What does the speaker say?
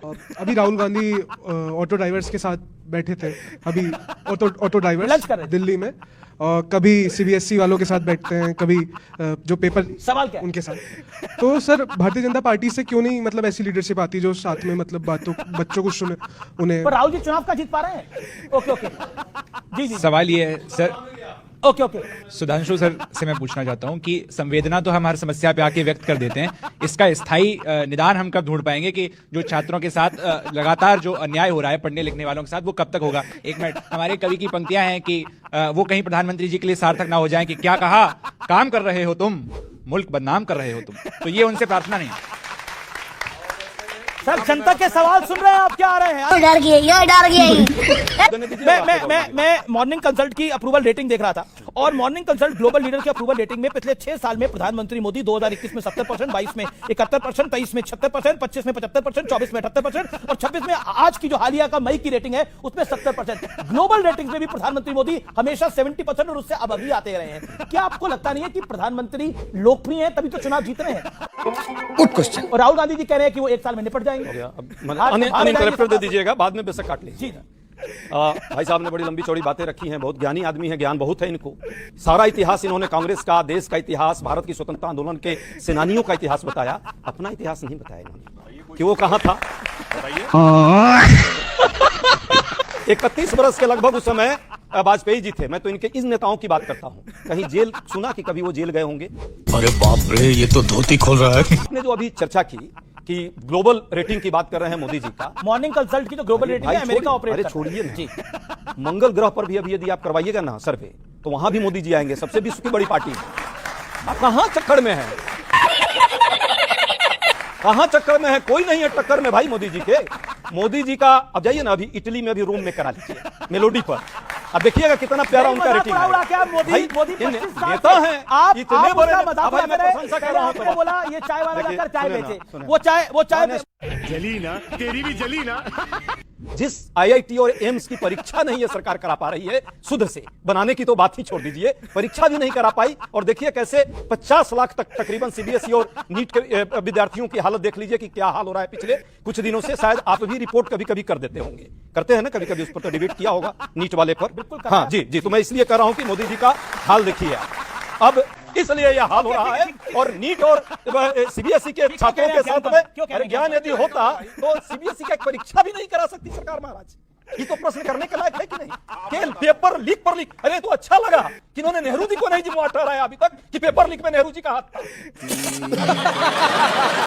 अभी Rahul Gandhi auto drivers के साथ बैठे थे, अभी ऑटो ड्राइवर्स दिल्ली में, और कभी सीबीएसई वालों के साथ बैठते हैं, कभी जो पेपर सवाल क्या उनके साथ। तो सर भारतीय जनता पार्टी से क्यों नहीं मतलब ऐसी लीडरशिप आती जो साथ में मतलब बच्चों को सुने उन्हें। पर राहुल जी चुनाव का जीत पा रहे हैं? ओके ओके जी जी सवाल ये है sir, okay okay Sudhanshu sir से मैं पूछना चाहता हूं कि संवेदना तो हम हर समस्या पे आके व्यक्त कर देते हैं, इसका स्थायी निदान हम कब ढूंढ पाएंगे कि जो छात्रों के साथ लगातार जो अन्याय हो रहा है पढ़ने लिखने वालों के साथ, वो कब तक होगा? एक मिनट, हमारे कवि की पंक्तियां हैं कि वो कहीं प्रधानमंत्री जी के लिए सार्थक ना हो जाए कि क्या कहा, काम कर रहे हो तुम, मुल्क बदनाम कर रहे हो तुम। तो ये उनसे प्रार्थना नहीं है सर, जनता के सवाल सुन रहे हैं आप, क्या आ रहे हैं? डर गया मैं मॉर्निंग कंसल्ट की अप्रूवल रेटिंग देख रहा था, और मॉर्निंग कंसल्ट ग्लोबल लीडर की अप्रूवल रेटिंग में पिछले 6 साल में प्रधानमंत्री मोदी 2021 में 70%, 22 में 71%, 23 में 76%, 25 में 75%, 24 में 78% और 26 में आज की जो हालिया का मई की रेटिंग है उसमें 70%। ग्लोबल रेटिंग में भी प्रधानमंत्री मोदी हमेशा 70% और उससे अब अभी आते रहे हैं। क्या आपको लगता नहीं है कि प्रधानमंत्री लोकप्रिय है तभी तो चुनाव जीत रहे हैं? Good question. और राहुल गांधी जी कह रहे हैं कि वो 1 साल में निपट जाएंगे। अनइंटरप्टेड दे दीजिएगा, बाद में बेशक काट लीजिए। जी भाई साहब ने बड़ी लंबी चौड़ी बातें रखी हैं, बहुत ज्ञानी आदमी है, ज्ञान बहुत है इनको। सारा इतिहास इन्होंने कांग्रेस का, देश का इतिहास, भारत की स्वतंत्रता आंदोलन के सेनानियों का इतिहास बताया, अपना इतिहास नहीं बताया इन्होंने कि वो कहां था। 31 बरस के लगभग उस समय वाजपेयी जी थे। मैं तो इनके इन नेताओं की बात करता हूं, कहीं जेल सुना कि कभी वो जेल गए होंगे? अरे बाप रे, ये तो धोती खोल रहा है। आपने जो अभी चर्चा की कि ग्लोबल रेटिंग की बात कर रहे हैं मोदी जी का, मॉर्निंग कंसल्ट की जो ग्लोबल रेटिंग है अमेरिका ऑपरेट अरे छोड़िए ना जी, मंगल ग्रह पर भी अभी यदि आप करवाइएगा ना सर्वे, तो वहां भी मोदी जी आएंगे, सबसे विश्व की बड़ी पार्टी। आप कहां चक्कर में है, कहां चक्कर में है? कोई नहीं है टक्कर में भाई मोदी जी के। मोदी जी का अब जाइए ना, अभी इटली में भी रोम में करा लीजिए मेलोडी पर, अब देखिएगा कितना प्यारा उनका रेटिंग है। मोदी नेता हैं, इतने बड़े भाई, मैं प्रशंसा कर रहा हूं। बोला ये चाय वाला जाकर चाय बेचे, वो चाय जली ना, तेरी भी जली ना। जिस आईआईटी और एम्स की परीक्षा नहीं है सरकार करा पा रही है शुद्ध से, बनाने की तो बात ही छोड़ दीजिए, परीक्षा भी नहीं करा पाई। और देखिए कैसे 50 लाख तक तकरीबन सीबीएसई और नीट के विद्यार्थियों की हालत देख लीजिए कि क्या हाल हो रहा है पिछले कुछ दिनों से। शायद आप भी रिपोर्ट कभी कभी कर देते होंगे, करते हैं ना कभी कभी, उस पर तो डिबेट किया होगा नीट वाले पर। हाँ जी जी, तो मैं इसलिए कह रहा हूं कि मोदी जी का हाल देखिए अब, इसलिए यह हाल हो रहा है। और नीट और सीबीएसई के छात्रों के साथ में ज्ञान यदि होता तो सीबीएसई का एक परीक्षा भी नहीं करा सकती सरकार महाराज। ये तो प्रश्न करने के लायक है कि नहीं? केवल पेपर लीक पर लीक। अरे तो अच्छा लगा कि इन्होंने नेहरू जी को नहीं जिम्मेवार ठहराया अभी तक कि पेपर लीक में नेहरू जी का हाथ था।